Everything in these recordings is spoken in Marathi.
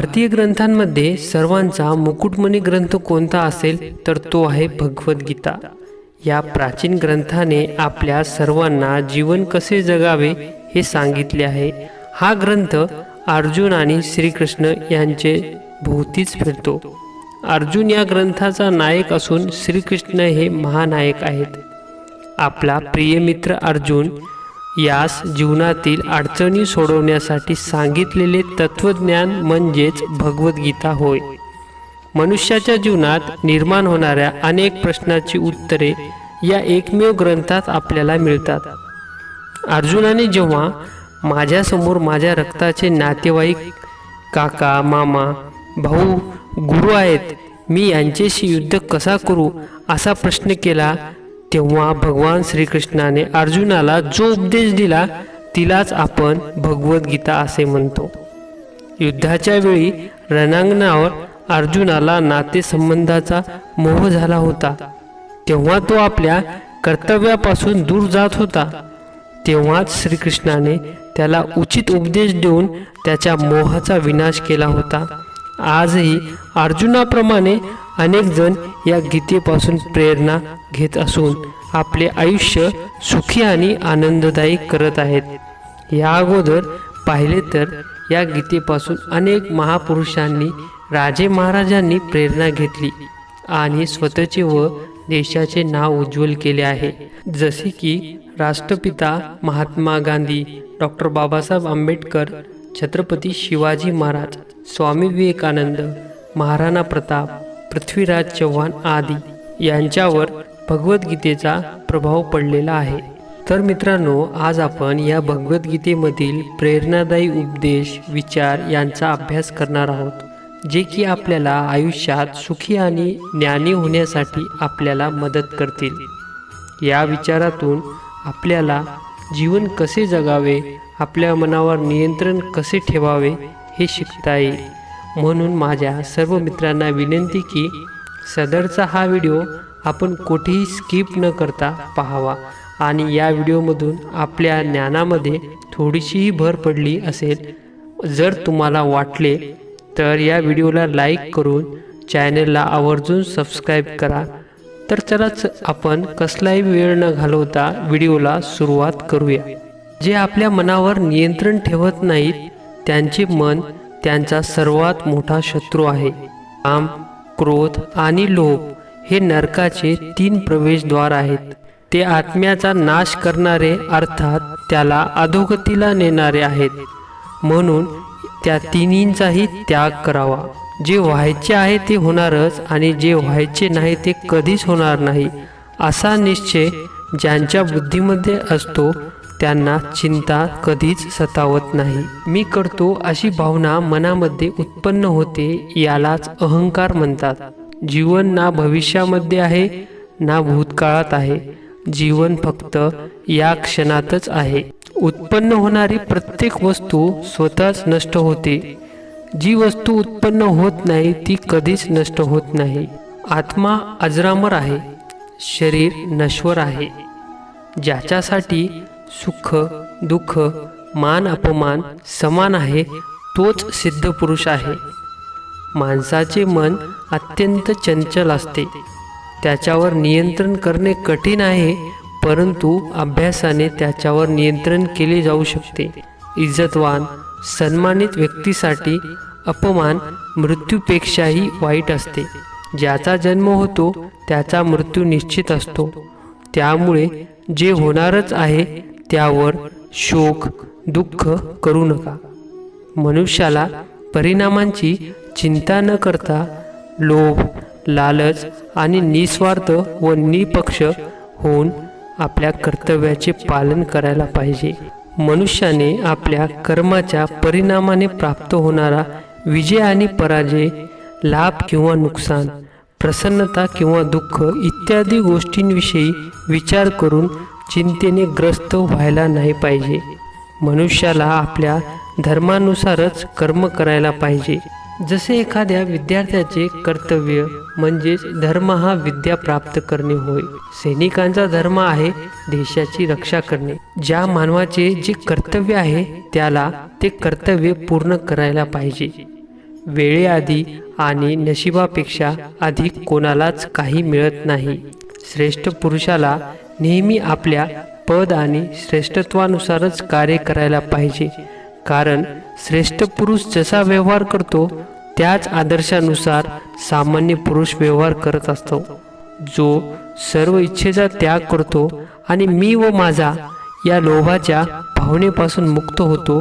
भारतीय ग्रंथांमध्ये सर्वांचा मुकुटमणी ग्रंथ कोणता असेल तर तो आहे भगवद्गीता। या प्राचीन ग्रंथाने आपल्या सर्वांना जीवन कसे जगावे हे सांगितले आहे। हा ग्रंथ अर्जुन आणि श्रीकृष्ण यांचे भोवतीच फिरतो। अर्जुन या ग्रंथाचा नायक असून श्रीकृष्ण हे महानायक आहेत। आपला प्रिय मित्र अर्जुन यास जीवनातील अडचणी सोडवण्यासाठी सांगितलेले तत्वज्ञान म्हणजेच भगवद्गीता होय। मनुष्याच्या जीवनात निर्माण होणाऱ्या अनेक प्रश्नांची उत्तरे या एकमेव ग्रंथात आपल्याला मिळतात। अर्जुनाने जेव्हा माझ्यासमोर माझ्या रक्ताचे नातेवाईक काका, मामा, भाऊ, गुरु आहेत, मी यांच्याशी युद्ध कसा करू असा प्रश्न केला, तेव्हा भगवान श्रीकृष्णाने अर्जुनाला जो उपदेश दिला तिलाच आपण भगवद्गीता असे म्हणतो। युद्धाच्या वेळी रणांगणावर अर्जुनाला नातेसंबंधाचा मोह झाला होता। तेव्हा तो आपल्या कर्तव्यापासून दूर जात होता। तेव्हाच श्रीकृष्णाने त्याला उचित उपदेश देऊन त्याच्या मोहाचा विनाश केला होता। आजही अर्जुनाप्रमाणे अनेक जण या गीतेपासून प्रेरणा घेत असून आपले आयुष्य सुखी आणि आनंददायी करत आहेत। या अगोदर पाहिले तर या गीतेपासून अनेक महापुरुषांनी, राजे महाराजांनी प्रेरणा घेतली आणि स्वतःचे व देशाचे नाव उज्ज्वल केले आहे। जसे की राष्ट्रपिता महात्मा गांधी, डॉक्टर बाबासाहेब आंबेडकर, छत्रपती शिवाजी महाराज, स्वामी विवेकानंद, महाराणा प्रताप, पृथ्वीराज चव्हाण आदी यांच्यावर भगवद्गीतेचा प्रभाव पडलेला आहे। तर मित्रांनो, आज आपण या भगवद्गीतेमधील प्रेरणादायी उपदेश, विचार यांचा अभ्यास करणार आहोत, जे की आपल्याला आयुष्यात सुखी आणि ज्ञानी होण्यासाठी आपल्याला मदत करतील। या विचारातून आपल्याला जीवन कसे जगावे, आपल्या मनावर नियंत्रण कसे ठेवावे हे शिकता येईल। म्हणून माझ्या सर्व मित्रांना विनंती की सदरचा हा व्हिडिओ आपण कुठेही स्किप न करता पाहावा आणि या व्हिडिओमधून आपल्या ज्ञानामध्ये थोडीशीही भर पडली असेल, जर तुम्हाला वाटले तर या व्हिडिओला लाईक करून चॅनलला आवर्जून सबस्क्राईब करा। तर चलाच आपण कसलाही वेळ न घालवता व्हिडिओला सुरुवात करूया। जे आपल्या मनावर नियंत्रण ठेवत नाहीत त्यांचे मन त्यांचा सर्वात मोठा शत्रू आहे। काम, क्रोध आणि लोभ हे नरकाचे 3 प्रवेशद्वार आहेत। ते आत्म्याचा नाश करणारे, अर्थात त्याला अधोगतीला नेणारे आहेत। म्हणून त्या तिन्हींचाही त्याग करावा। जे व्हायचे आहे ते होणारच आणि जे व्हायचे नाही ते कधीच होणार नाही, असा निश्चय ज्यांच्या बुद्धीमध्ये असतो त्यांना चिंता कधीच सतावत नाही। मी करतो अशी भावना मनामध्ये उत्पन्न होते, यालाच अहंकार म्हणतात। जीवन ना भविष्यामध्ये आहे ना भूतकाळात आहे, जीवन फक्त या क्षणातच आहे। उत्पन्न होणारी प्रत्येक वस्तू स्वतःच नष्ट होते। जी वस्तू उत्पन्न होत नाही ती कधीच नष्ट होत नाही। आत्मा अजरामर आहे, शरीर नश्वर आहे। ज्याच्यासाठी सुख, दुःख, मान अपमान समान आहे तोच सिद्ध पुरुष आहे। माणसाचे मन अत्यंत चंचल असते, त्याच्यावर नियंत्रण करणे कठीण आहे, परंतु अभ्यासाने त्याच्यावर नियंत्रण केले जाऊ शकते। इज्जतवान, सन्मानित व्यक्तीसाठी अपमान मृत्यूपेक्षाही वाईट असते। ज्याचा जन्म होतो त्याचा मृत्यू निश्चित असतो। त्यामुळे जे होणारच आहे त्यावर शोक, दुःख करू नका। मनुष्याला परिणामांची चिंता न करता लोभ, लालच आणि निस्वार्थ व निपक्ष होऊन आपल्या कर्तव्याचे पालन करायला पाहिजे। मनुष्याने आपल्या कर्माच्या परिणामाने प्राप्त होणारा विजय आणि पराजय, लाभ किंवा नुकसान, प्रसन्नता किंवा दुःख इत्यादी गोष्टींविषयी विचार करून चिंतेने ग्रस्त व्हायला नाही पाहिजे। मनुष्याला आपल्या धर्मानुसारच कर्म करायला पाहिजे। जसे एखाद्या विद्यार्थ्याचे कर्तव्य म्हणजेच धर्म हा विद्या प्राप्त करणे होय। सैनिकांचा धर्म आहे देशाची रक्षा करणे। ज्या मानवाचे जे कर्तव्य आहे त्याला ते कर्तव्य पूर्ण करायला पाहिजे। वेळेआधी आणि नशिबापेक्षा अधिक कोणालाच काही मिळत नाही. श्रेष्ठ पुरुषाला नेहमी आपल्या पद आणि श्रेष्ठत्वानुसारच कार्य करायला पाहिजे, कारण श्रेष्ठ पुरुष जसा व्यवहार करतो त्याच आदर्शानुसार सामान्य पुरुष व्यवहार करत असतो. जो सर्व इच्छेचा त्याग करतो आणि मी व माझा या लोभाच्या भावनेपासून मुक्त होतो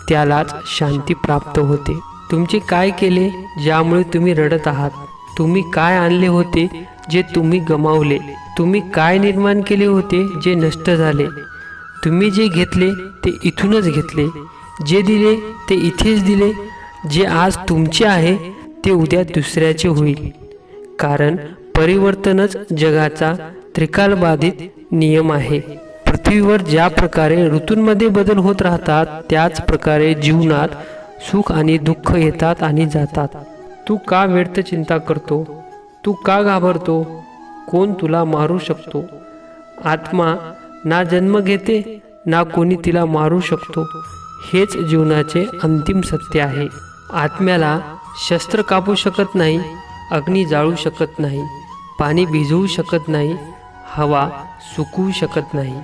त्यालाच शांती प्राप्त होते. तुमचे काय केले ज्यामुळे तुम्ही रडत आहात? तुम्ही काय आणले होते जे तुम्ही गमावले? तुम्ही काय निर्माण केले होते जे नष्ट झाले? तुम्ही जे घेतले ते इथूनच घेतले, जे दिले ते इथेच दिले. जे आज तुमचे आहे ते उद्या दुसऱ्याचे होईल, कारण परिवर्तनच जगाचा त्रिकालबाधित नियम आहे. पृथ्वीवर ज्या प्रकारे ऋतूंमध्ये बदल होत राहतात त्याच प्रकारे जीवनात सुख आणि दुःख येतात आणि जातात. तू का व्यर्थ चिंता करतो? तू का घाबरतो? कोण तुला मारू शकतो? आत्मा ना जन्म घेते ना कोणी तिला मारू शकतो. हेच जीवनाचे अंतिम सत्य आहे. आत्म्याला शस्त्र कापू शकत नाही, अग्नी जाळू शकत नाही, पाणी भिजवू शकत नाही, हवा सुकवू शकत नाही.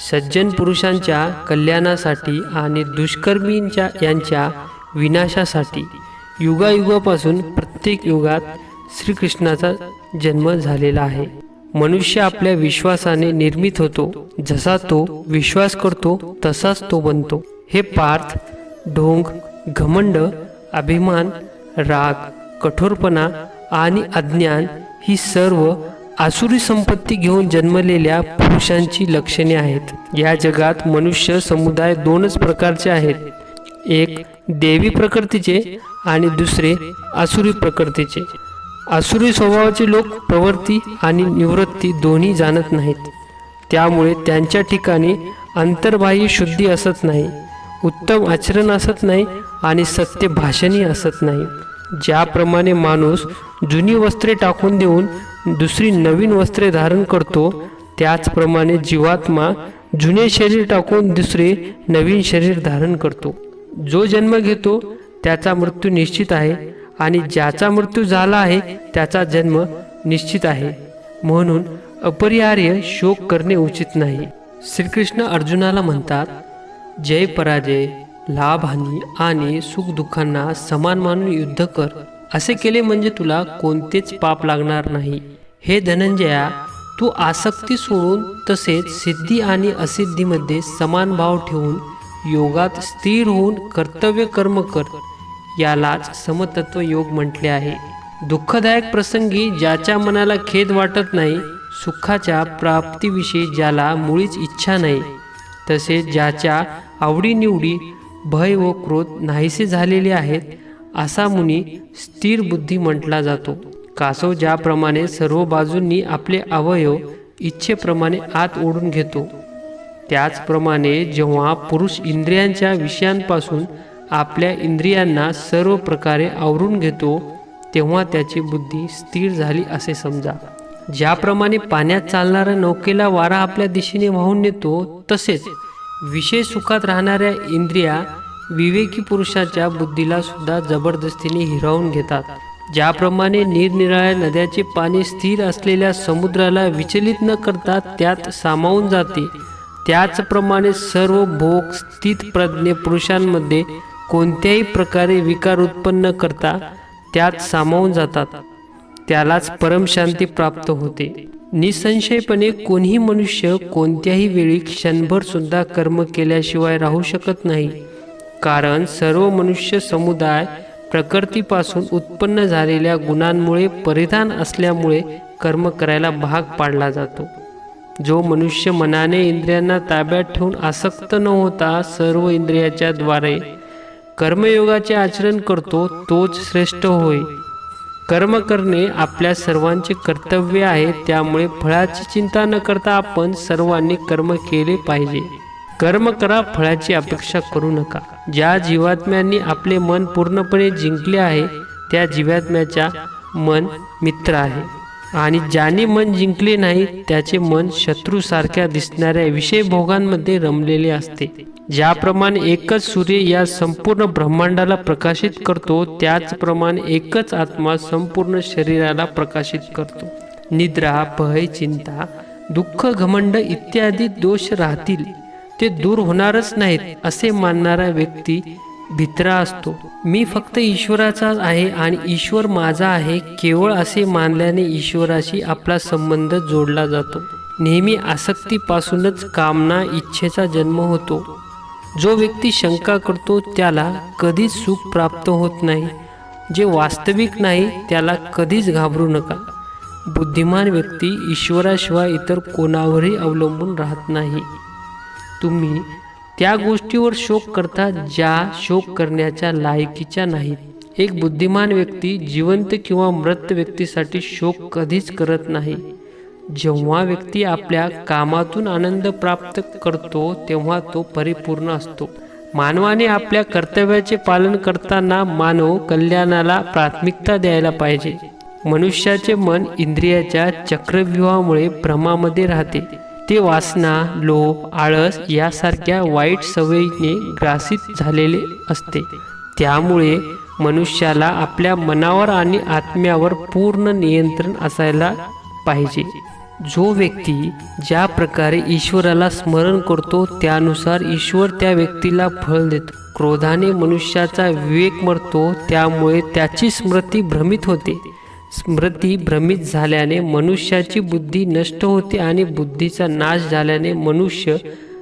सज्जन पुरुषांच्या कल्याणासाठी आणि दुष्कर्मींच्या यांच्या विनाशासाठी युगायुगापासून प्रत्येक युगात श्रीकृष्णाचा जन्म झालेला आहे. मनुष्य आपल्या विश्वासाने निर्मित होतो. जसा तो विश्वास करतो तसाच तो बनतो. हे पार्थ, ढोंग, घमंड, अभिमान, राग, कठोरपणा आणि अज्ञान ही सर्व आसुरी संपत्ती घेऊन जन्मलेल्या पुरुषांची लक्षणे आहेत. या जगात मनुष्य समुदाय दोनच प्रकारचे आहेत, एक देवी प्रकृतीचे आणि दुसरे आसुरी प्रकृतीचे. आसुरी स्वभावाचे लोक प्रवृत्ती आणि निवृत्ती दोन्ही जाणत नाहीत. त्यामुळे त्यांच्या ठिकाणी अंतर्बाह्य शुद्धी असत नाही, उत्तम आचरण असत नाही आणि सत्य भाषणही असत नाही. ज्याप्रमाणे माणूस जुनी वस्त्रे टाकून देऊन दुसरी नवीन वस्त्रे धारण करतो, त्याचप्रमाणे जीवात्मा जुने शरीर टाकून दुसरे नवीन शरीर धारण करतो. जो जन्म घेतो त्याचा मृत्यू निश्चित आहे आणि ज्याचा मृत्यू झाला आहे त्याचा जन्म निश्चित आहे. म्हणून अपरिहार्य शोक करणे उचित नाही. श्रीकृष्ण अर्जुनाला म्हणतात, जय पराजय, लाभहानी आणि सुखदुःखांना समान मानून युद्ध कर. असे केले म्हणजे तुला कोणतेच पाप लागणार नाही. हे धनंजया, तू आसक्ती सोडून तसेच सिद्धी आणि असिद्धीमध्ये समान भाव ठेवून योगात स्थिर होऊन कर्तव्य कर्म कर. यालाच समतत्व योग म्हटले आहे. दुःखदायक प्रसंगी ज्याच्या मनाला खेद वाटत नाही, सुखाच्या प्राप्तीविषयी ज्याला मुळीच इच्छा नाही, तसेच ज्याच्या आवडीनिवडी भय व क्रोध नाहीसे झालेले आहेत, असा मुनी स्थिर बुद्धी म्हटला जातो. कासव ज्याप्रमाणे सर्व बाजूंनी आपले अवयव इच्छेप्रमाणे आत ओढून घेतो, त्याचप्रमाणे जेव्हा पुरुष इंद्रियांच्या विषयांपासून आपल्या इंद्रियांना सर्व प्रकारे आवरून घेतो तेव्हा त्याची बुद्धी स्थिर झाली असे समजा. ज्याप्रमाणे पाण्यात चालणाऱ्या नौकेला वारा आपल्या दिशेने वाहून नेतो, तसेच विषय सुखात राहणाऱ्या इंद्रिया विवेकी पुरुषाच्या बुद्धीला सुद्धा जबरदस्तीने हिरावून घेतात. ज्याप्रमाणे निरनिराळ्या नद्याचे पाणी स्थिर असलेल्या समुद्राला विचलित न करता त्यात सामावून जाते, त्याचप्रमाणे सर्व भोग स्थित प्रज्ञ पुरुषांमध्ये कोणत्याही प्रकारे विकार उत्पन्न करता त्यात सामावून जातात. त्यालाच परमशांती प्राप्त होते. निसंशयपणे कोणीही मनुष्य कोणत्याही वेळी क्षणभर सुद्धा कर्म केल्याशिवाय राहू शकत नाही, कारण सर्व मनुष्य समुदाय प्रकृतीपासून उत्पन्न झालेल्या गुणांमुळे परिधान असल्यामुळे कर्म करायला भाग पाडला जातो. जो मनुष्य मनाने इंद्रियांना ताब्यात ठेवून आसक्त न होता सर्व इंद्रियाच्या द्वारे कर्मयोगाचे आचरण करतो तोच श्रेष्ठ होय. कर्म करणे आपल्या सर्वांचे कर्तव्य आहे, त्यामुळे फळाची चिंता न करता आपण सर्वांनी कर्म केले पाहिजे. कर्म करा, फळाची अपेक्षा करू नका. ज्या जीवात्म्यांनी आपले मन पूर्णपणे जिंकले आहे त्या जीवात्म्याचा मन मित्र आहे, आणि ज्याने मन जिंकले नाही त्याचे मन शत्रूसारख्या दिसणाऱ्या विषय भोगांमध्ये रमलेले असते. ज्याप्रमाणे एकच सूर्य या संपूर्ण ब्रह्मांडाला प्रकाशित करतो, त्याचप्रमाणे एकच आत्मा संपूर्ण शरीराला प्रकाशित करतो. निद्रा, भय, चिंता, दुःख, घमंड इत्यादी दोष राहतील, ते दूर होणारच नाहीत असे मानणारा व्यक्ती भित्रा असतो. मी फक्त ईश्वराचा आहे आणि ईश्वर माझा आहे केवळ असे मानल्याने ईश्वराशी आपला संबंध जोडला जातो. नेहमी आसक्तीपासूनच कामना, इच्छेचा जन्म होतो. जो व्यक्ती शंका करतो त्याला कधीच सुख प्राप्त होत नाही. जे वास्तविक नाही त्याला कधीच घाबरू नका. बुद्धिमान व्यक्ती ईश्वराशिवाय इतर कोणावरही अवलंबून राहत नाही. तुम्ही त्या गोष्टीवर शोक करता ज्या शोक करण्याच्या लायकीच्या नाहीत. एक बुद्धिमान व्यक्ती जिवंत किंवा मृत व्यक्तीसाठी शोक कधीच करत नाही. जेव्हा व्यक्ती आपल्या कामातून आनंद प्राप्त करतो तेव्हा तो परिपूर्ण असतो. मानवाने आपल्या कर्तव्याचे पालन करताना मानव कल्याणाला प्राथमिकता द्यायला पाहिजे. मनुष्याचे मन इंद्रियाच्या चक्रव्यूहामुळे भ्रमामध्ये राहते. ते वासना, लोभ, आळस यासारख्या वाईट सवयीने ग्रासित झालेले असते. त्यामुळे मनुष्याला आपल्या मनावर आणि आत्म्यावर पूर्ण नियंत्रण असायला पाहिजे. जो व्यक्ती ज्या प्रकारे ईश्वराला स्मरण करतो त्यानुसार ईश्वर त्या व्यक्तीला फळ देतो. क्रोधाने मनुष्याचा विवेक मरतो, त्यामुळे त्याची स्मृती भ्रमित होते. स्मृती भ्रमित झाल्याने मनुष्याची बुद्धी नष्ट होते आणि बुद्धीचा नाश झाल्याने मनुष्य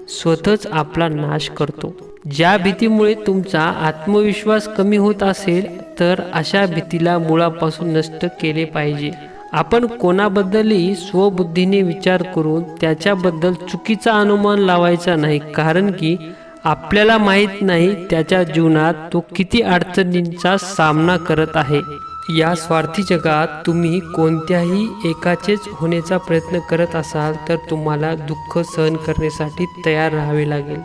स्वतःच आपला नाश करतो. ज्या भीतीमुळे तुमचा आत्मविश्वास कमी होत असेल तर अशा भीतीला मुळापासून नष्ट केले पाहिजे. आपण कोणाबद्दलही स्वबुद्धीने विचार करून त्याच्याबद्दल चुकीचा अनुमान लावायचा नाही, कारण की आपल्याला माहीत नाही त्याच्या जीवनात तो किती अडचणींचा सामना करत आहे. या स्वार्थी जगात तुम्ही कोणत्याही एकाचेच होण्याचा प्रयत्न करत असाल तर तुम्हाला दुःख सहन करण्यासाठी तयार राहावे लागेल.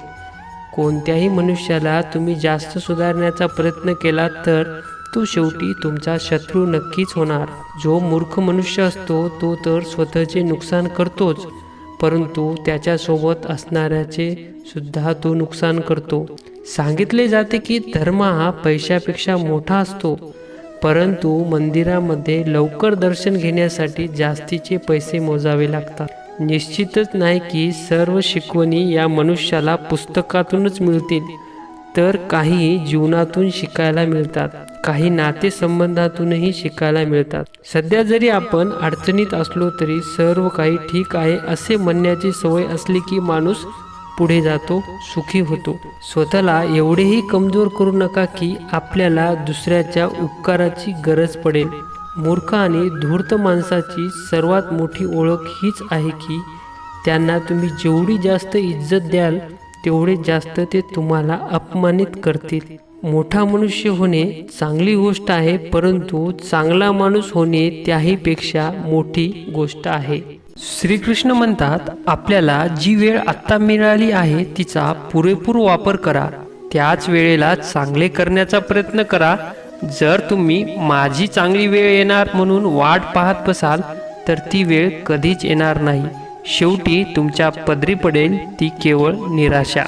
कोणत्याही मनुष्याला तुम्ही जास्त सुधारण्याचा प्रयत्न केला तर तो शेवटी तुमचा शत्रू नक्कीच होणार. जो मूर्ख मनुष्य असतो तो तर स्वतःचे नुकसान करतोच, परंतु त्याच्यासोबत असणाऱ्याचे सुद्धा तो नुकसान करतो. सांगितले जाते की धर्म हा पैशापेक्षा मोठा असतो, परंतु मंदिरामध्ये लवकर दर्शन घेण्यासाठी जास्तीचे पैसे मोजावे लागतात. निश्चितच नाही की सर्व शिकवणी या मनुष्याला पुस्तकातूनच मिळतील, तर काही जीवनातून शिकायला मिळतात, काही नातेसंबंधातूनही शिकायला मिळतात. सध्या जरी आपण अडचणीत असलो तरी सर्व काही ठीक आहे असे म्हणण्याची सवय असली की माणूस पुढे जातो, सुखी होतो. स्वतःला एवढेही कमजोर करू नका की आपल्याला दुसऱ्याच्या उपकाराची गरज पडेल. मूर्ख आणि धूर्त माणसाची सर्वात मोठी ओळख हीच आहे की त्यांना तुम्ही जेवढी जास्त इज्जत द्याल तेवढे जास्त ते तुम्हाला अपमानित करतील. मोठा मनुष्य होणे चांगली गोष्ट आहे, परंतु चांगला माणूस होणे त्याहीपेक्षा मोठी गोष्ट आहे. श्रीकृष्ण म्हणतात, आपल्याला जी वेळ आत्ता मिळाली आहे तिचा पुरेपूर वापर करा. त्याच वेळेला चांगले करण्याचा प्रयत्न करा. जर तुम्ही माझी चांगली वेळ येणार म्हणून वाट पाहत बसाल तर ती वेळ कधीच येणार नाही. शेवटी तुमच्या पदरी पडेल ती केवळ निराशा.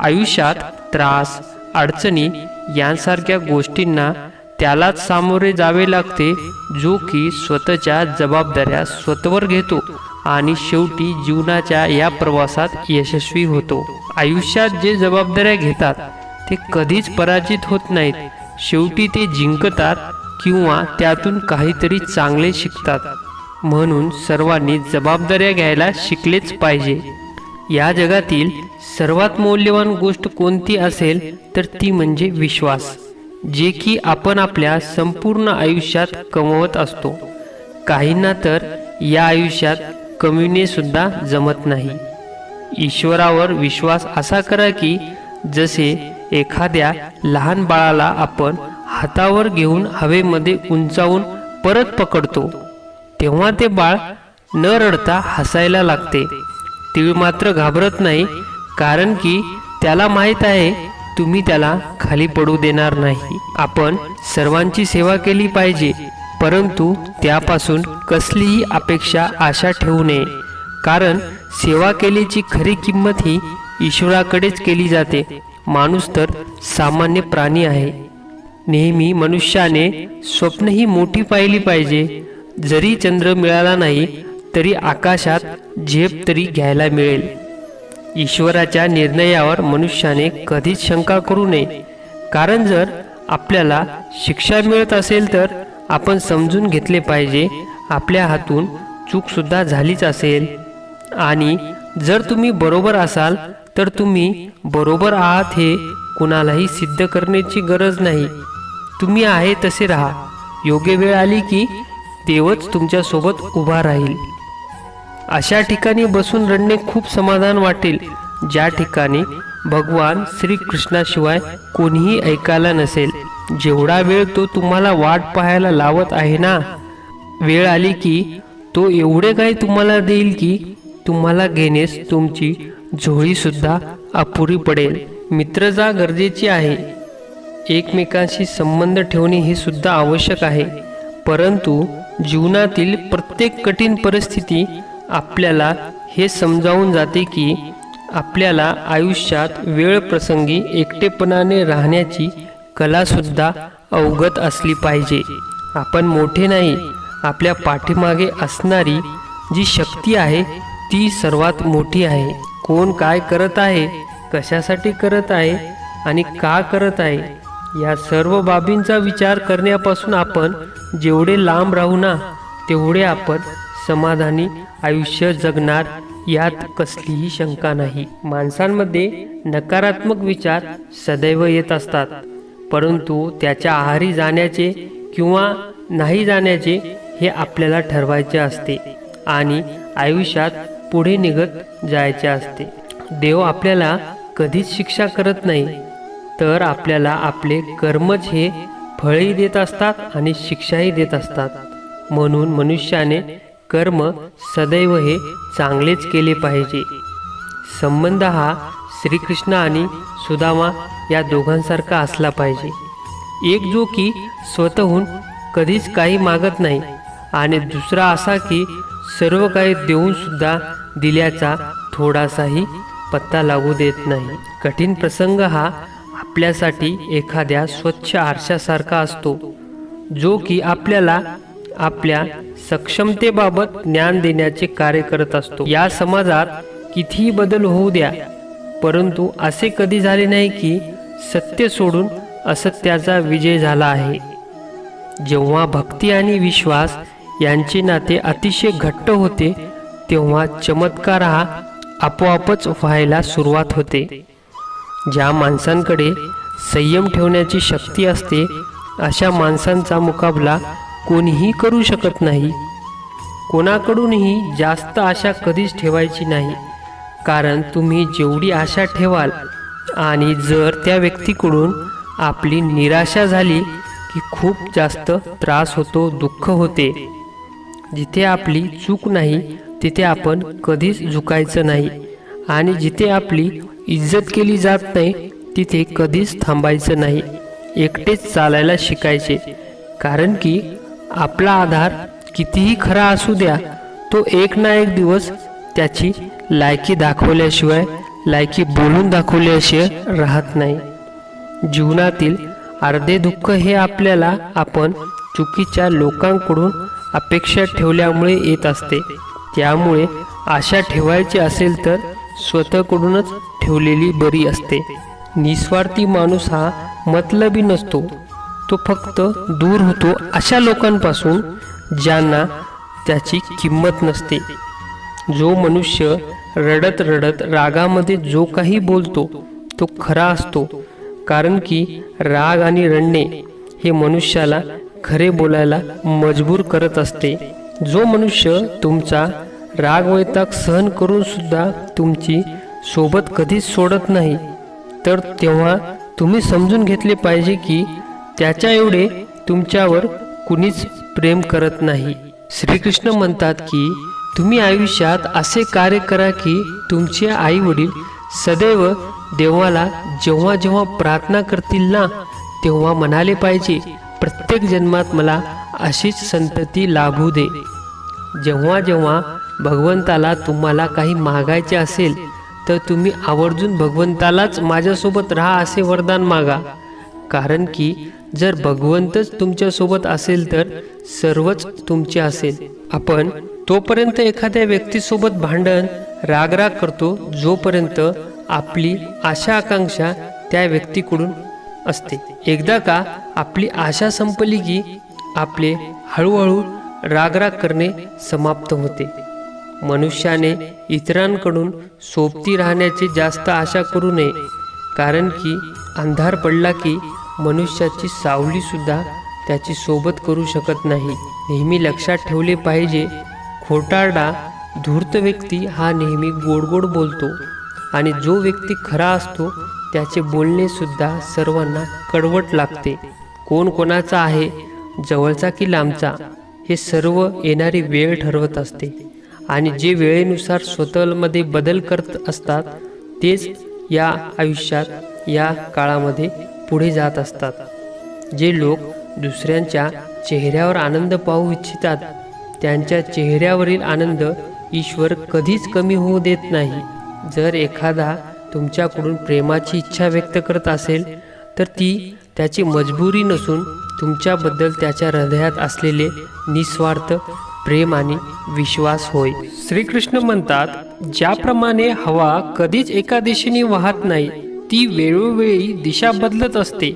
आयुष्यात त्रास, अडचणी यांसारख्या गोष्टींना त्यालाच सामोरे जावे लागते जो की स्वतःच्या जबाबदाऱ्या स्वतःवर घेतो आणि शेवटी जीवनाच्या या प्रवासात यशस्वी होतो. आयुष्यात जे जबाबदाऱ्या घेतात ते कधीच पराजित होत नाहीत. शेवटी ते जिंकतात किंवा त्यातून काहीतरी चांगले शिकतात. म्हणून सर्वांनी जबाबदाऱ्या घ्यायला शिकलेच पाहिजे. या जगातील सर्वात मौल्यवान गोष्ट कोणती असेल तर ती म्हणजे विश्वास, जे की आपण आपल्या संपूर्ण आयुष्यात कमवत असतो. काहींना तर या आयुष्यात कमविणे सुद्धा जमत नाही. ईश्वरावर विश्वास असा करा की जसे एखाद्या लहान बाळाला आपण हातावर घेऊन हवेमध्ये उंचावून परत पकडतो तेव्हा ते बाळ न रडता हसायला लागते. तीळ मात्र घाबरत नाही, कारण की त्याला माहीत आहे तुम्ही त्याला खाली पडू देणार नाही. आपण सर्वांची सेवा केली पाहिजे, परंतु त्यापासून कसलीही अपेक्षा आशा ठेवू नये, कारण सेवा केल्याची खरी किंमत ही ईश्वराकडेच केली जाते. माणूस तर सामान्य प्राणी आहे. नेहमी मनुष्याने स्वप्नही मोठी पाहिली पाहिजे. जरी चंद्र मिळाला नाही तरी आकाशात झेप तरी घ्यायला मिळेल. ईश्वराच्या निर्णयावर मनुष्याने कधीच शंका करू नये. कारण जर आपल्याला शिक्षा मिळत असेल तर आपण समजून घेतले पाहिजे आपल्या हातून चूकसुद्धा झालीच असेल. आणि जर तुम्ही बरोबर असाल तर तुम्ही बरोबर आहात हे कुणालाही सिद्ध करण्याची गरज नाही. तुम्ही आहे तसे राहा. योग्य वेळ आली की देवच तुमच्यासोबत उभा राहील. अशा ठिकाणी बसून रडणे खूप समाधान वाटेल ज्या ठिकाणी भगवान श्रीकृष्णाशिवाय कोणीही ऐकायला नसेल. जेवढा वेळ तो तुम्हाला वाट पाहायला लावत आहे ना, वेळ आली की तो एवढे काही तुम्हाला देईल की तुम्हाला घेण्यास तुमची झोळीसुद्धा अपुरी पडेल. मित्रता गरजेची आहे. एकमेकांशी संबंध ठेवणे हे सुद्धा आवश्यक आहे. परंतु जीवनातील प्रत्येक कठीण परिस्थिती आपल्याला हे समजावून जाते की आपल्याला आयुष्यात वेळ प्रसंगी एकटेपणाने राहण्याची कलासुद्धा अवगत असली पाहिजे. आपण मोठे नाही, आपल्या पाठीमागे असणारी जी शक्ती आहे ती सर्वात मोठी आहे. कोण काय करत आहे, कशासाठी करत आहे आणि का करत आहे या सर्व बाबींचा विचार करण्यापासून आपण जेवढे लांब राहू ना तेवढे आपण समाधानी आयुष्य जगणार यात कसलीही शंका नाही. माणसांमध्ये नकारात्मक विचार सदैव येत असतात. परंतु त्याच्या आहारी जाण्याचे किंवा नाही जाण्याचे हे आपल्याला ठरवायचे असते आणि आयुष्यात पुढे निघत जायचे असते. देव आपल्याला कधीच शिक्षा करत नाही, तर आपल्याला आपले कर्मच हे फळही देत असतात आणि शिक्षाही देत असतात. म्हणून मनुष्याने कर्म सदैव हे चांगलेच केले पाहिजे. संबंध हा श्रीकृष्ण आणि सुदामा या दोघांसारखा असला पाहिजे. एक जो की स्वतःहून कधीच काही मागत नाही आणि दुसरा असा की सर्व काही देऊन सुद्धा दिल्याचा थोडासाही पत्ता लागू देत नाही. कठीण प्रसंग हा आपल्यासाठी एखाद्या स्वच्छ आरशासारखा असतो जो की आपल्याला आपल्या सक्षमतेबाबत ज्ञान देण्याचे कार्य करत असतो. या समाजात कितीही बदल होऊ द्या, परंतु असे कधी झाले नाही की सत्य सोडून असत्याचा विजय झाला आहे. जेव्हा भक्ती आणि विश्वास यांचे नाते अतिशय घट्ट होते तेव्हा चमत्कार हा आपोआपच व्हायला सुरुवात होते. ज्या माणसांकडे संयम ठेवण्याची शक्ती असते अशा माणसांचा मुकाबला कोणीही करू शकत नाही. कोणाकडूनही जास्त आशा कधीच ठेवायची नाही, कारण तुम्ही जेवढी आशा ठेवाल आणि जर त्या व्यक्तीकडून आपली निराशा झाली की खूप जास्त त्रास होतो, दुःख होते. जिथे आपली चूक नाही तिथे आपण कधीच झुकायचं नाही आणि जिथे आपली इज्जत केली जात नाही तिथे कधीच थांबायचं नाही. एकटेच चालायला शिकायचे, कारण की आपला आधार कितीही खरा असू द्या तो एक ना एक दिवस त्याची लायकी दाखवल्याशिवाय, लायकी बोलून दाखवल्याशिवाय राहत नाही. जीवनातील अर्धे दुःख हे आपल्याला आपण चुकीच्या लोकांकडून अपेक्षा ठेवल्यामुळे येत असते. त्यामुळे आशा ठेवायची असेल तर स्वतःकडूनच ठेवलेली बरी असते. निस्वार्थी माणूस हा मतलबी नसतो, तो फक्त दूर होतो अशा लोकांपासून ज्यांना त्याची किंमत नसते. जो मनुष्य रडत रडत रागामध्ये जो काही बोलतो तो खरा असतो, कारण की राग आणि रडणे हे मनुष्याला खरे बोलायला मजबूर करत असते. जो मनुष्य तुमचा राग वैताग सहन करून सुद्धा तुमची सोबत कधीच सोडत नाही, तर तेव्हा तुम्ही समजून घेतले पाहिजे की त्याच्या एवढे तुमच्यावर कुणीच प्रेम करत नाही. श्रीकृष्ण म्हणतात की तुम्ही आयुष्यात असे कार्य करा की तुमचे आई वडील सदैव देवाला जेव्हा जेव्हा प्रार्थना करतील ना तेव्हा म्हणाले पाहिजे, प्रत्येक जन्मात मला अशीच संतती लाभू दे. जेव्हा जेव्हा भगवंताला तुम्हाला काही मागायचे असेल तर तुम्ही आवर्जून भगवंतालाच माझ्यासोबत राहा असे वरदान मागा. कारण की जर भगवंतच तुमच्यासोबत असेल तर सर्वच तुमचे असेल. आपण तोपर्यंत एखाद्या व्यक्तीसोबत भांडण रागराग करतो जोपर्यंत आपली आशा आकांक्षा त्या व्यक्तीकडून असते. एकदा का आपली आशा संपली की आपले हळूहळू रागराग करणे समाप्त होते. मनुष्याने इतरांकडून सोबती राहण्याची जास्त आशा करू नये. कारण की अंधार पडला की मनुष्याची सावली सुद्धा त्याची सोबत करू शकत नाही. नेहमी लक्षात ठेवले पाहिजे, खोटारडा धूर्त व्यक्ती हा नेहमी गोडगोड बोलतो आणि जो व्यक्ती खरा असतो त्याचे बोलणे सुद्धा सर्वांना कडवट लागते. कोण कोणाचा आहे, जवळचा की लांबचा, हे सर्व येणारी वेळ ठरवत असते. आणि जे वेळेनुसार स्वतःमध्ये बदल करत असतात तेच या आयुष्यात या काळामध्ये पुढे जात असतात. जे लोक दुसऱ्यांच्या चेहऱ्यावर आनंद पाहू इच्छितात त्यांच्या चेहऱ्यावरील आनंद ईश्वर कधीच कमी होऊ देत नाही. जर एखादा तुमच्याकडून प्रेमाची इच्छा व्यक्त करत असेल तर ती त्याची मजबुरी नसून तुमच्याबद्दल त्याच्या हृदयात असलेले निस्वार्थ प्रेम आणि विश्वास होय. श्रीकृष्ण म्हणतात, ज्याप्रमाणे हवा कधीच एका दिशेने वाहत नाही, ती वेळोवेळी दिशा बदलत असते,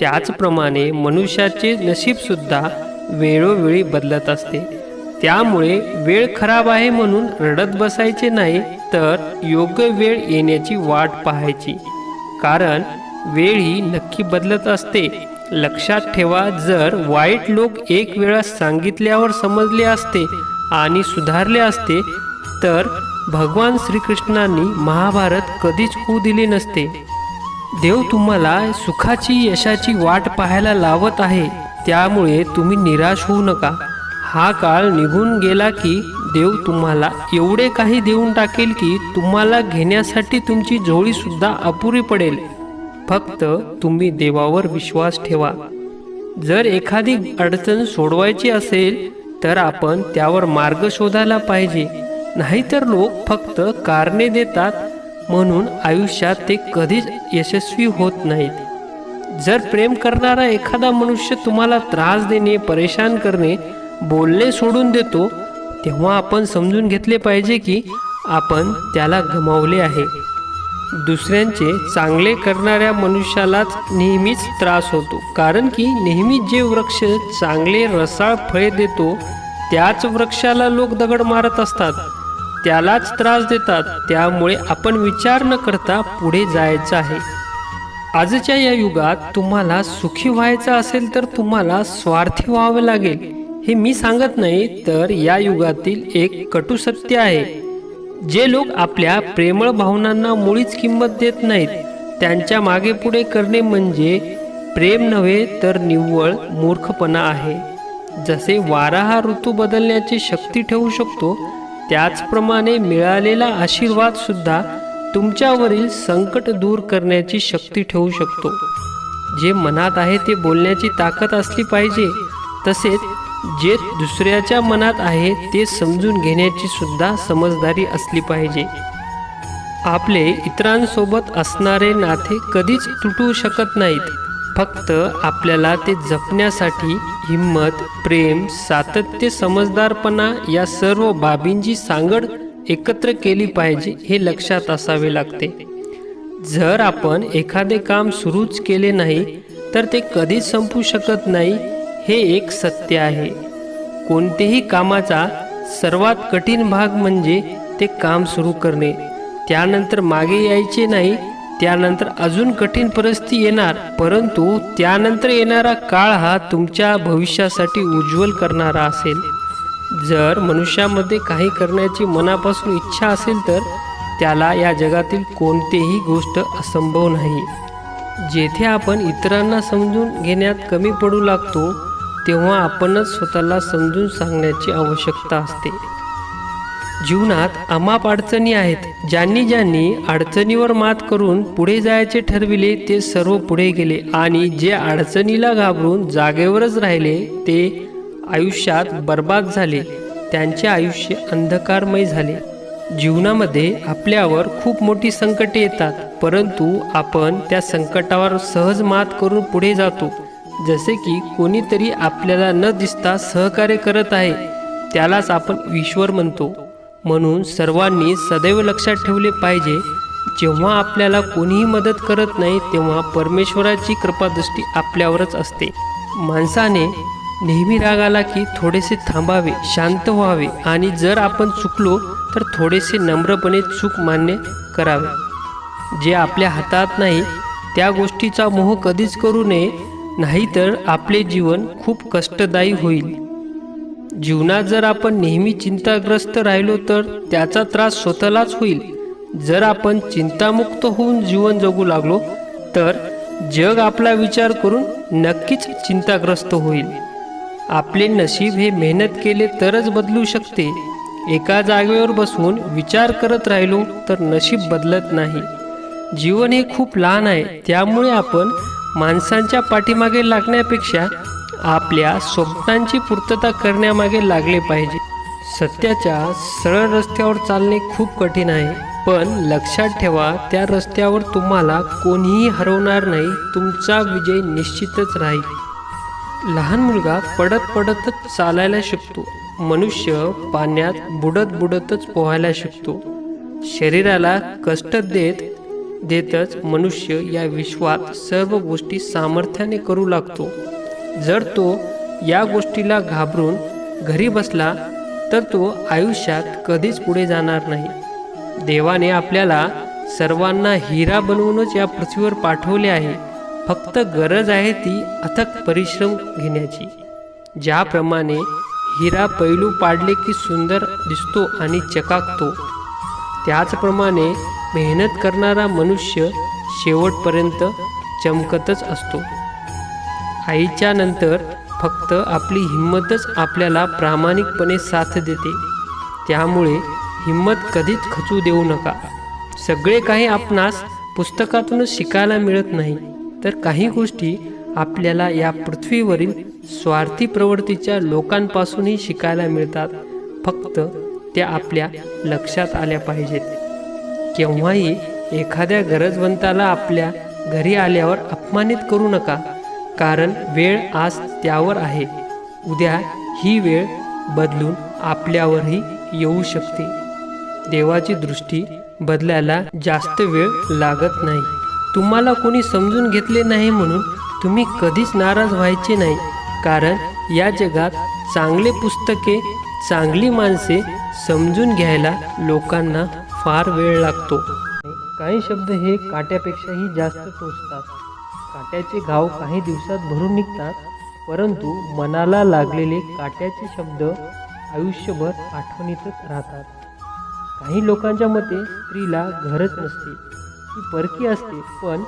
त्याचप्रमाणे मनुष्याचे नशीब सुद्धा वेळोवेळी बदलत असते. त्यामुळे वेळ खराब आहे म्हणून रडत बसायचे नाही, तर योग्य वेळ येण्याची वाट पाहायची. कारण वेळ ही नक्की बदलत असते. लक्षात ठेवा, जर वाईट लोक एक वेळा सांगितल्यावर समजले असते आणि सुधारले असते तर भगवान श्रीकृष्णांनी महाभारत कधीच होऊ दिले नसते. देव तुम्हाला सुखाची यशाची वाट पाहायला लावत आहे, त्यामुळे तुम्ही निराश होऊ नका. हा काळ निघून गेला की देव तुम्हाला एवढे काही देऊन टाकेल की तुम्हाला घेण्यासाठी तुमची झोळी सुद्धा अपुरी पडेल. फक्त तुम्ही देवावर विश्वास ठेवा. जर एखादी अडचण सोडवायची असेल तर आपण त्यावर मार्ग शोधायला पाहिजे. नाहीतर लोक फक्त कारणे देतात म्हणून आयुष्यात ते कधीच यशस्वी होत नाहीत. जर प्रेम करणारा एखादा मनुष्य तुम्हाला त्रास देणे, परेशान करणे, बोलणे सोडून देतो तेव्हा आपण समजून घेतले पाहिजे की आपण त्याला गमावले आहे. दुसऱ्यांचे चांगले करणाऱ्या मनुष्यालाच नेहमीच त्रास होतो. कारण की नेहमी जे वृक्ष चांगले रसाळ फळे देतो त्याच वृक्षाला लोक दगड मारत असतात, त्यालाच त्रास देतात. त्यामुळे आपण विचार न करता पुढे जायचं आहे. आजच्या या युगात तुम्हाला सुखी व्हायचं असेल तर तुम्हाला स्वार्थी व्हावे लागेल. हे मी सांगत नाही, तर या युगातील एक कटू सत्य आहे. जे लोक आपल्या प्रेमळ भावनांना मुळीच किंमत देत नाहीत त्यांच्या मागे पुढे करणे म्हणजे प्रेम नव्हे तर निव्वळ मूर्खपणा आहे. जसे वारा हा ऋतू बदलण्याची शक्ती ठेवू शकतो, त्याचप्रमाणे मिळालेला आशीर्वाद सुद्धा तुमच्यावरील संकट दूर करण्याची शक्ती ठेवू शकतो. जे मनात आहे ते बोलण्याची ताकद असली पाहिजे. तसेच जे दुसऱ्याच्या मनात आहे ते समजून घेण्याची सुद्धा समजदारी असली पाहिजे. आपले इतरांसोबत असणारे नाते कधीच तुटू शकत नाहीत. फक्त आपल्याला ते जपण्यासाठी हिम्मत, प्रेम, सातत्य, समजदारपणा या सर्व बाबींची सांगड एकत्र केली पाहिजे हे लक्षात असावे लागते. जर आपण एखादे काम सुरूच केले नाही तर ते कधीच संपू शकत नाही, हे एक सत्य आहे. कोणतेही कामाचा सर्वात कठीण भाग म्हणजे ते काम सुरू करणे. त्यानंतर मागे यायचे नाही. त्यानंतर अजून कठीण परिस्थिती येणार, परंतु त्यानंतर येणारा काळ हा तुमच्या भविष्यासाठी उज्ज्वल करणारा असेल. जर मनुष्यामध्ये काही करण्याची मनापासून इच्छा असेल तर त्याला या जगातील कोणतीही गोष्ट असंभव नाही. जेथे आपण इतरांना समजून घेण्यात कमी पडू लागतो तेव्हा आपणच स्वतःला समजून सांगण्याची आवश्यकता असते. जीवनात अमाप अडचणी आहेत. ज्यांनी अडचणीवर मात करून पुढे जायचे ठरविले ते सर्व पुढे गेले आणि जे अडचणीला घाबरून जागेवरच राहिले ते आयुष्यात बर्बाद झाले. त्यांचे आयुष्य अंधकारमय झाले. जीवनामध्ये आपल्यावर खूप मोठी संकटे येतात, परंतु आपण त्या संकटावर सहज मात करून पुढे जातो. जसे की कोणीतरी आपल्याला न दिसता सहकार्य करत आहे, त्यालाच आपण ईश्वर म्हणतो. म्हणून सर्वांनी सदैव लक्षात ठेवले पाहिजे, जेव्हा आपल्याला कोणीही मदत करत नाही तेव्हा परमेश्वराची कृपादृष्टी आपल्यावरच असते. माणसाने नेहमी राग आला की थोडेसे थांबावे, शांत व्हावे आणि जर आपण चुकलो तर थोडेसे नम्रपणे चूक मान्य करावे. जे आपल्या हातात नाही त्या गोष्टीचा मोह कधीच करू नये, नाहीतर आपले जीवन खूप कष्टदायी होईल. जीवनात जर आपण नेहमी चिंताग्रस्त राहिलो तर त्याचा त्रास स्वतःलाच होईल. जर आपण चिंतामुक्त होऊन जीवन जगू लागलो तर जग आपला विचार करून नक्कीच चिंताग्रस्त होईल. आपले नशीब हे मेहनत केले तरच बदलू शकते. एका जागेवर बसून विचार करत राहिलो तर नशीब बदलत नाही. जीवन हे खूप लहान आहे, त्यामुळे आपण माणसांच्या पाठीमागे लागण्यापेक्षा आपल्या स्वप्नांची पूर्तता करण्यामागे लागले पाहिजे. सत्याच्या सरळ रस्त्यावर चालणे खूप कठीण आहे, पण लक्षात ठेवा त्या रस्त्यावर तुम्हाला कोणीही हरवणार नाही. तुमचा विजय निश्चितच राहील. लहान मुलगा पडत पडतच चालायला शिकतो. मनुष्य पाण्यात बुडत बुडतच पोहायला शिकतो. शरीराला कष्ट देतच मनुष्य या विश्वात सर्व गोष्टी सामर्थ्याने करू लागतो. जर तो या गोष्टीला घाबरून घरी बसला तर तो आयुष्यात कधीच पुढे जाणार नाही. देवाने आपल्याला सर्वांना हिरा बनवूनच या पृथ्वीवर पाठवले आहे. फक्त गरज आहे ती अथक परिश्रम घेण्याची. ज्याप्रमाणे हिरा पैलू पाडले की सुंदर दिसतो आणि चकाकतो, त्याचप्रमाणे मेहनत करणारा मनुष्य शेवटपर्यंत चमकतच असतो. आईच्या नंतर फक्त आपली हिंमतच आपल्याला प्रामाणिकपणे साथ देते. त्यामुळे हिंमत कधीच खचू देऊ नका. सगळे काही आपणास पुस्तकातूनच शिकायला मिळत नाही, तर काही गोष्टी आपल्याला या पृथ्वीवरील स्वार्थी प्रवृत्तीच्या लोकांपासूनही शिकायला मिळतात. फक्त त्या आपल्या लक्षात आल्या पाहिजेत. केव्हाही एखाद्या गरजवंताला आपल्या घरी आल्यावर अपमानित करू नका, कारण वेळ आज त्यावर आहे. उद्या ही वेळ बदलून आपल्यावरही येऊ शकते. देवाची दृष्टी बदलायला जास्त वेळ लागत नाही. तुम्हाला कोणी समजून घेतले नाही म्हणून तुम्ही कधीच नाराज व्हायचे नाही, कारण या जगात चांगले पुस्तके, चांगली माणसे समजून घ्यायला लोकांना फार वेळ लागतो. काही शब्द हे काट्यापेक्षाही जास्त टोचतात. काट्याचे घाव काही दिवसात भरून निघतात, परंतु मनाला लागलेले काट्याचे शब्द आयुष्यभर आठवणीतच राहतात. काही लोकांच्या मते स्त्रीला घरच नसते, ती परकी असते. पण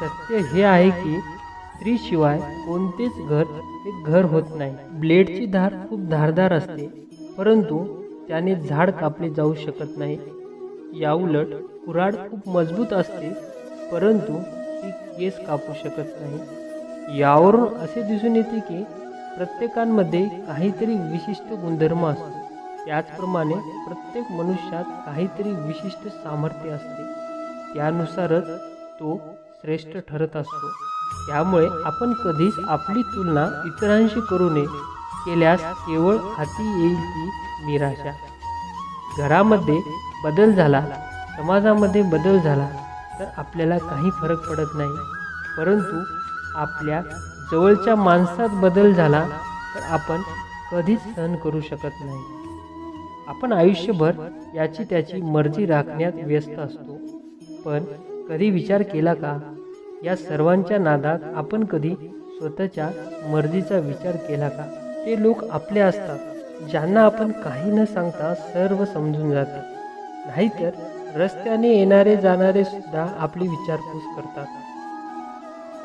सत्य हे आहे की स्त्रीशिवाय कोणतेच घर हे घर होत नाही. ब्लेडची धार खूप धारदार असते, परंतु त्याने झाड कापले जाऊ शकत नाही. याउलट कुऱ्हाड खूप मजबूत असते, परंतु ती केस कापू शकत नाही. यावरून असे दिसून येते की प्रत्येकामध्ये काहीतरी विशिष्ट गुणधर्म असतो. त्याचप्रमाणे प्रत्येक मनुष्यात काहीतरी विशिष्ट सामर्थ्य असते. त्यानुसारच तो श्रेष्ठ ठरत असतो. त्यामुळे आपण कधीच आपली तुलना इतरांशी करू नये. केल्यास केवळ हाती येईल ती निराशा. घरामध्ये बदल झाला, समाजामध्ये बदल झाला तर आपल्याला काही फरक पडत नाही, परंतु आपल्या जवळच्या माणसात बदल झाला तर आपण कधीच सहन करू शकत नाही. आपण आयुष्यभर याची त्याची मर्जी राखण्यात व्यस्त असतो. पण कधी विचार केला का, या सर्वांच्या नादात आपण कधी स्वतःच्या मर्जीचा विचार केला का? ते लोक आपले असतात ज्यांना आपण काही न सांगता सर्व समजून जाते. नाहीतर रस्त्याने येणारे जाणारे सुद्धा आपली विचारपूस करतात.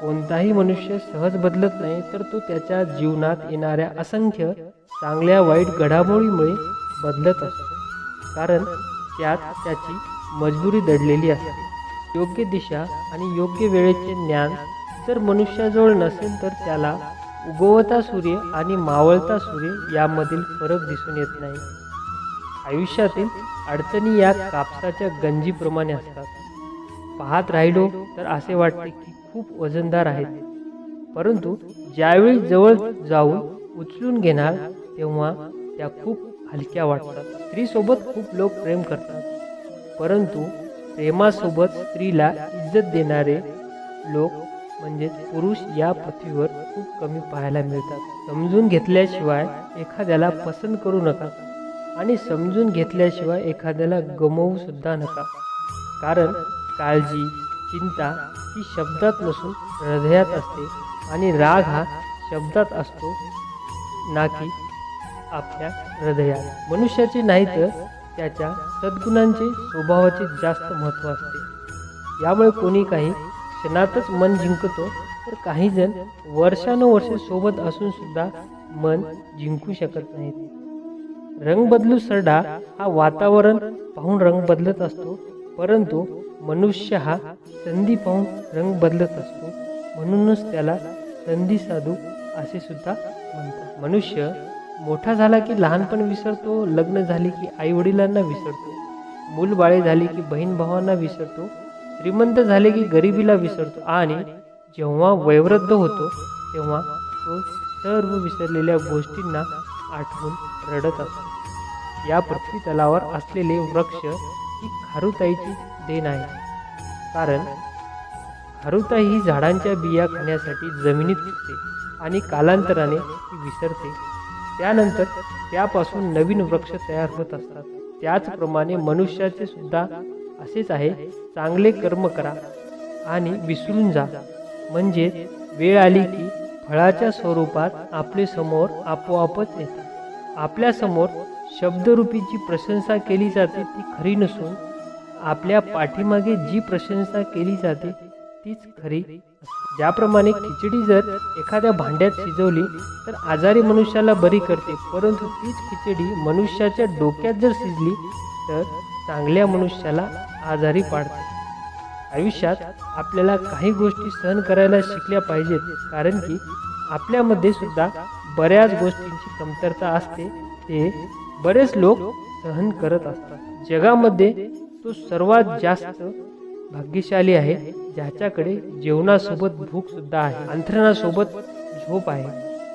कोणताही मनुष्य सहज बदलत नाही, तर तो त्याच्या जीवनात येणाऱ्या असंख्य चांगल्या वाईट घडामोडीमुळे बदलत असतो, कारण त्यात त्याची मजबुरी दडलेली असते. योग्य दिशा आणि योग्य वेळेचे ज्ञान जर मनुष्याजवळ नसेल तर त्याला उगवता सूर्य आणि मावळता सूर्य यामधील फरक दिसून येत नाही. आयुष्यातील अडचणी या कापसाच्या गंजीप्रमाणे असतात. पाहत राहिलो तर असे वाटते की खूप वजनदार आहेत, परंतु ज्यावेळी जवळ जाऊन उचलून घेणार तेव्हा त्या खूप हलक्या वाटतात. स्त्रीसोबत खूप लोक प्रेम करतात, परंतु प्रेमासोबत स्त्रीला इज्जत देणारे लोक म्हणजेच पुरुष या पृथ्वीवर खूप कमी पाहायला मिळतात. समजून घेतल्याशिवाय एखाद्याला पसंत करू नका आणि समजून घेतल्याशिवाय एखाद्याला गमवू सुद्धा नका. कारण काळजी, चिंता ही शब्दात नसून हृदयात असते आणि राग हा शब्दात असतो ना की आपल्या हृदयात. मनुष्याचे नाही तर त्याच्या सद्गुणांचे, स्वभावाचे जास्त महत्त्व असते. यामुळे कोणी काही क्षणातच मन जिंकतो, तर काही जण वर्षानुवर्षे सोबत असून सुद्धा मन जिंकू शकत नाहीत. रंग बदलू सरडा हा वातावरण पाहून रंग बदलत असतो, परंतु मनुष्य हा संधी पाहून रंग बदलत असतो. म्हणूनच त्याला संधी साधू असे सुद्धा म्हणतात. मनुष्य मोठा झाला की लहानपण विसरतो, लग्न झाले की आई वडिलांना विसरतो, मूलबाळे झाली की बहीण भावांना विसरतो, श्रीमंत झाले की गरिबीला विसरतो आणि जेव्हा वयोवृद्ध होतो तेव्हा तो सर्व विसरलेल्या गोष्टींना आठवून रडत असतो. या पृथ्वी तलावर असलेले वृक्ष ही खारुताईची देण आहे. कारण खारुताई ही झाडांच्या बिया खाण्यासाठी जमिनीत पिकते आणि कालांतराने ती विसरते. त्यानंतर त्यापासून नवीन वृक्ष तयार होत असतात. त्याचप्रमाणे मनुष्याचे सुद्धा असेच आहे. चांगले कर्म करा आणि विसरून जा, म्हणजे वेळ आली की फळाच्या स्वरूपात आपले समोर आपोआपच येते. आपल्या समोर शब्दरूपी जी प्रशंसा केली जाते ती खरी नसून आपल्या पाठीमागे जी प्रशंसा केली जाते तीच खरी असते. ज्याप्रमाणे खिचडी जर एखाद्या भांड्यात शिजवली तर आजारी मनुष्याला बरी करते, परंतु तीच खिचडी मनुष्याच्या डोक्यात जर शिजली तर चांगल्या मनुष्याला आजारी पाडते. आयुष्यात आपल्याला काही गोष्टी सहन करायला शिकल्या पाहिजेत, कारण की आपल्यामध्ये सुद्धा बऱ्याच गोष्टींची कमतरता असते. ते बरेच लोक सहन करत असतात. जगामध्ये तो सर्वात जास्त भाग्यशाली आहे ज्याच्याकडे जेवणासोबत भूक सुद्धा आहे, अंथरुणासोबत झोप आहे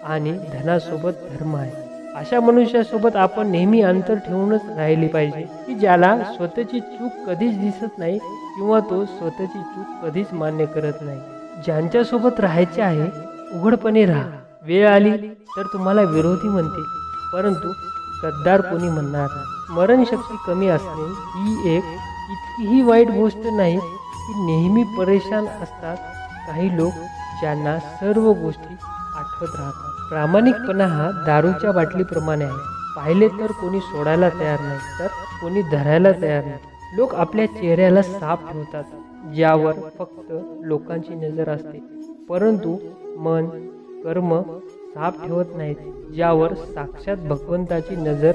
आणि धनासोबत धर्म आहे. अशा मनुष्यासोबत आपण नेहमी अंतर ठेवूनच राहिले पाहिजे की ज्याला स्वतःची चूक कधीच दिसत नाही किंवा तो स्वतःची चूक कधीच मान्य करत नाही. ज्यांच्यासोबत राहायचे आहे उघडपणे राहा. वेळ आली तर तुम्हाला विरोधी म्हणतील, परंतु गद्दार कोणी म्हणणार नाही. स्मरणशक्ती कमी असणे ही एक इतकीही वाईट गोष्ट नाही की नेहमी परेशान असतात काही लोक ज्यांना सर्व गोष्टी आठवत राहतात. प्रामाणिकपणा हा दारूच्या बाटलीप्रमाणे आहे. पाहिले तर कोणी सोडायला तयार नाही, तर कोणी धरायला तयार नाही. लोक आपल्या चेहऱ्याला साफ ठेवतात, ज्यावर फक्त लोकांची नजर असते, परंतु मन, कर्म साफ ठेवत नाहीत, ज्यावर साक्षात भगवंताची नजर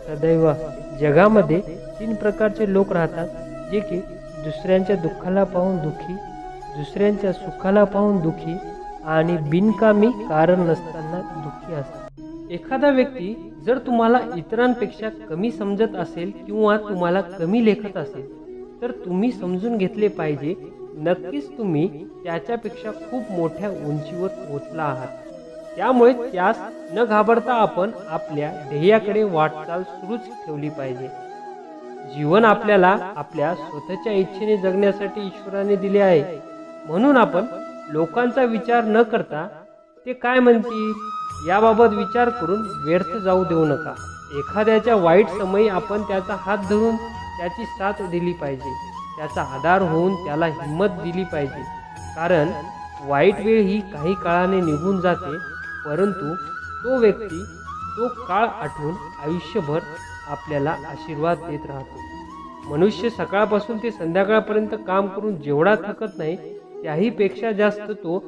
सदैव असते. जगामध्ये 3 प्रकारचे लोक राहतात, जे की दुसऱ्यांच्या दुःखाला पाहून दुःखी, दुसऱ्यांच्या सुखाला पाहून दुःखी आणि बिनकामी कारण नसताना दुःखी असतात. एखादा व्यक्ती जर तुम्हाला इतरांपेक्षा कमी समजत असेल किंवा तुम्हाला कमी लेखत असेल तर तुम्ही समजून घेतले पाहिजे, नक्कीच तुम्ही त्याच्यापेक्षा खूप मोठ्या उंचीवर पोहोचला आहात. त्यामुळे त्यास न घाबरता आपण आपल्या ध्येयाकडे वाटचाल सुरूच ठेवली पाहिजे. जीवन आपल्याला आपल्या स्वतःच्या इच्छेने जगण्यासाठी ईश्वराने दिले आहे, म्हणून आपण लोकांचा विचार न करता ते काय म्हणतील याबाबत विचार करून व्यर्थ जाऊ देऊ नका. एखाद्याच्या वाईट समयी आपण त्याचा हात धरून त्याची साथ दिली पाहिजे, त्याचा आधार होऊन त्याला हिंमत दिली पाहिजे. कारण वाईट वेळ ही काही काळाने निघून जाते, परंतु तो व्यक्ती तो काळ आठवून आयुष्यभर आपल्याला आशीर्वाद देत राहतो. मनुष्य सकाळपासून ते संध्याकाळपर्यंत काम करून जेवढा थकत नाही त्याही पेक्षा जास्त तो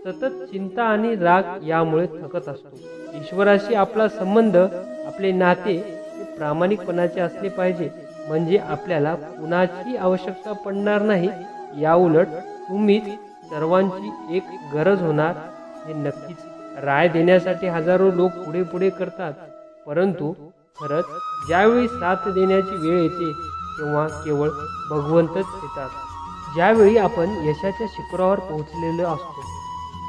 सतत चिंता आणि राग यामुळे थकत असतो. ईश्वराशी आपला संबंध, आपले नाते हे प्रामाणिकपणाचे असले पाहिजे, म्हणजे आपल्याला कुणाची आवश्यकता पडणार नाही. याउलट तुम्हीच सर्वांची एक गरज होणार हे नक्कीच. राय देण्यासाठी हजारो लोक पुढे पुढे करतात, परंतु खरंच ज्यावेळी साथ देण्याची वेळ येते तेव्हा केवळ भगवंतच येतात. ज्यावेळी आपण यशाच्या शिखरावर पोहोचलेलो असतो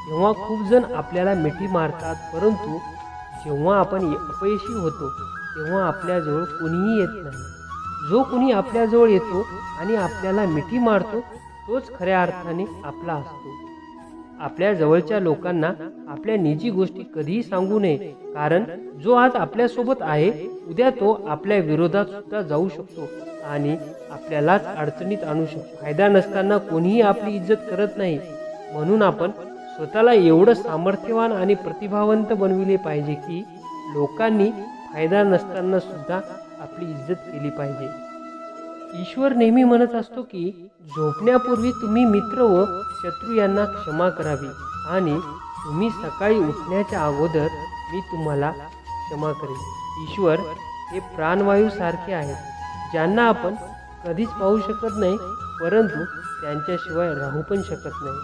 तेव्हा खूप जण आपल्याला मिठी मारतात, परंतु जेव्हा आपण अपयशी होतो तेव्हा आपल्याजवळ कोणीही येत नाही. जो कोणी आपल्याजवळ येतो आणि आपल्याला मिठी मारतो तोच खऱ्या अर्थाने आपला असतो. आपल्या जवळच्या लोकांना आपल्या निजी गोष्टी कधीही सांगू नये, कारण जो आज आपल्यासोबत आहे उद्या तो आपल्या विरोधात सुद्धा जाऊ शकतो आणि आपल्यालाच अडचणीत आणू शकतो. फायदा नसताना कोणीही आपली इज्जत करत नाही, म्हणून आपण स्वतःला एवढं सामर्थ्यवान आणि प्रतिभावंत बनविले पाहिजे की लोकांनी फायदा नसताना सुद्धा आपली इज्जत केली पाहिजे. ईश्वर नेहमी म्हणत असतो की झोपण्यापूर्वी तुम्ही मित्र व शत्रू यांना क्षमा करावी आणि तुम्ही सकाळी उठण्याच्या अगोदर मी तुम्हाला क्षमा करेन. ईश्वर हे प्राणवायू सारखे आहेत ज्यांना आपण कधीच पाहू शकत नाही, परंतु त्यांच्याशिवाय राहू पण शकत नाही.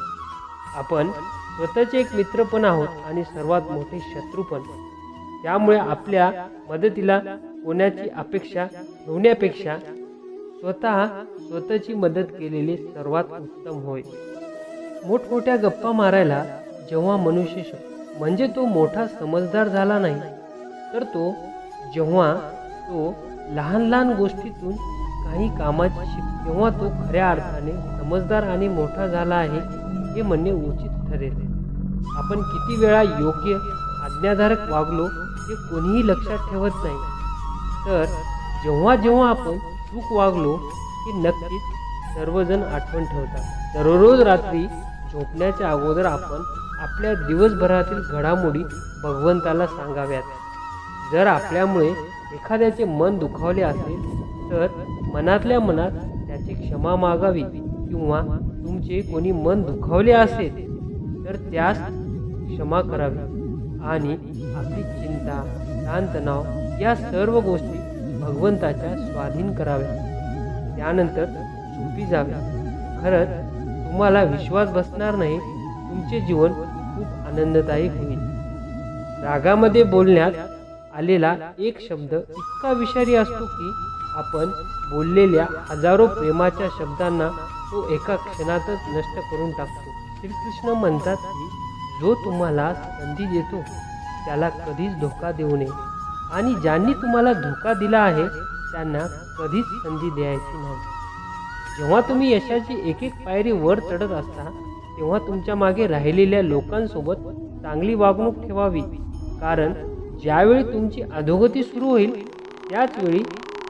आपण स्वतःचे एक मित्र पण आहोत आणि सर्वात मोठे शत्रू पण. त्यामुळे आपल्या मदतीला कोणाची अपेक्षा ठेवण्यापेक्षा स्वतःची मदत केलेली सर्वात उत्तम होय. मोठमोठ्या गप्पा मारायला जेव्हा मनुष्य शिकतो म्हणजे तो मोठा समजदार झाला नाही, तर जेव्हा तो लहान लहान गोष्टीतून काही कामाची शिकतो तेव्हा तो खऱ्या अर्थाने समजदार आणि मोठा झाला आहे हे म्हणणे उचित ठरेल. आपण किती वेळा योग्य आज्ञाधारक वागलो हे कोणीही लक्षात ठेवत नाही, तर जेव्हा जेव्हा आपण चूक वागलो की नक्कीच सर्वजण आठवण ठेवतात. दररोज रात्री झोपण्याच्या अगोदर आपण आपल्या दिवसभरातील घडामोडी भगवंताला सांगाव्यात. जर आपल्यामुळे एखाद्याचे मन दुखावले असेल तर मनातल्या मनात त्याची क्षमा मागावी, किंवा तुमचे कोणी मन दुखावले असेल तर त्यास क्षमा करावी आणि आपली चिंता ताणतणाव या सर्व गोष्टी भगवंताच्या स्वाधीन कराव्या. त्यानंतर झोपी जावे. खरंच तुम्हाला विश्वास बसणार नाही, तुमचे जीवन खूप आनंददायी होईल. रागामध्ये बोलण्यात आलेला एक शब्द इतका विषारी असतो की आपण बोललेल्या हजारो प्रेमाच्या शब्दांना तो एका क्षणातच नष्ट करून टाकतो. श्रीकृष्ण म्हणतात की जो तुम्हाला संधी देतो त्याला कधीच धोका देऊ नये, आणि ज्यांनी तुम्हाला धोका दिला आहे त्यांना कधीच संधी द्यायची नाही. जेव्हा तुम्ही यशाची एक एक पायरी वर चढत असता तेव्हा तुमच्या मागे राहिलेल्या लोकांसोबत चांगली वागणूक ठेवावी, कारण ज्यावेळी तुमची अधोगती सुरू होईल त्याचवेळी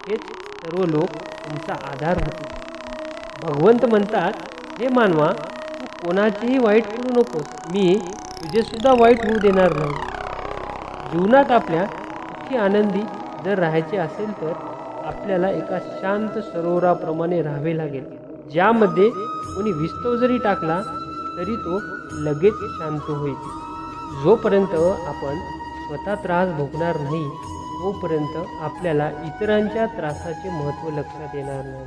हेच सर्व लोक तुमचा आधार होतील. भगवंत म्हणतात, हे मानवा, तू कोणाचेही वाईट करू नकोस, मी तुझे सुद्धा वाईट होऊ देणार नाही. जीवनात आपल्या सुखी आनंदी जर राहायचे असेल तर आपल्याला एका शांत सरोवराप्रमाणे राहावे लागेल, ज्यामध्ये कोणी विस्तव जरी टाकला तरी तो लगेच शांत होईल. जोपर्यंत आपण स्वतः त्रास भोगणार नाही तोपर्यंत आपल्याला इतरांच्या त्रासाचे महत्त्व लक्षात येणार नाही.